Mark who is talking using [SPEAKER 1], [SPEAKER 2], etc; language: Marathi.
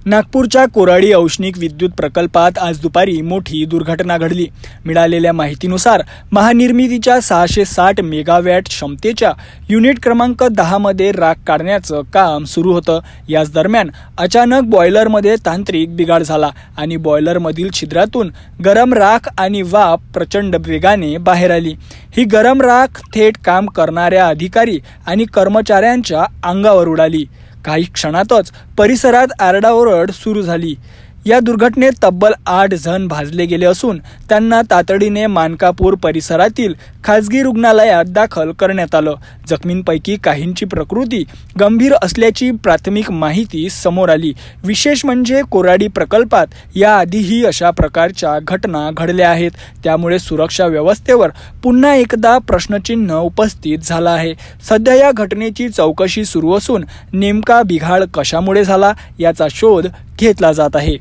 [SPEAKER 1] नागपूरच्या कोराडी औष्णिक विद्युत प्रकल्पात आज दुपारी मोठी दुर्घटना घडली। मिळालेल्या माहितीनुसार महानिर्मितीच्या 660 मेगावॅट क्षमतेच्या युनिट क्रमांक 10 मध्ये राख काढण्याचं काम सुरू होतं। याच दरम्यान अचानक बॉयलरमध्ये तांत्रिक बिघाड झाला आणि बॉयलरमधील छिद्रातून गरम राख आणि वाफ प्रचंड वेगाने बाहेर आली। ही गरम राख थेट काम करणाऱ्या अधिकारी आणि कर्मचाऱ्यांच्या अंगावर उडाली। काही क्षणातच परिसरात आरडाओरड सुरू झाली। या दुर्घटनेत तब्बल 8 जण भाजले गेले असून त्यांना तातडीने मानकापूर परिसरातील खासगी रुग्णालयात दाखल करण्यात आलं। जखमींपैकी काहींची प्रकृती गंभीर असल्याची प्राथमिक माहिती समोर आली। विशेष म्हणजे कोराडी प्रकल्पात याआधीही अशा प्रकारच्या घटना घडल्या आहेत, त्यामुळे सुरक्षा व्यवस्थेवर पुन्हा एकदा प्रश्नचिन्ह उपस्थित झाला आहे। सध्या या घटनेची चौकशी सुरू असून नेमका बिघाड कशामुळे झाला याचा शोध घेतला जात आहे।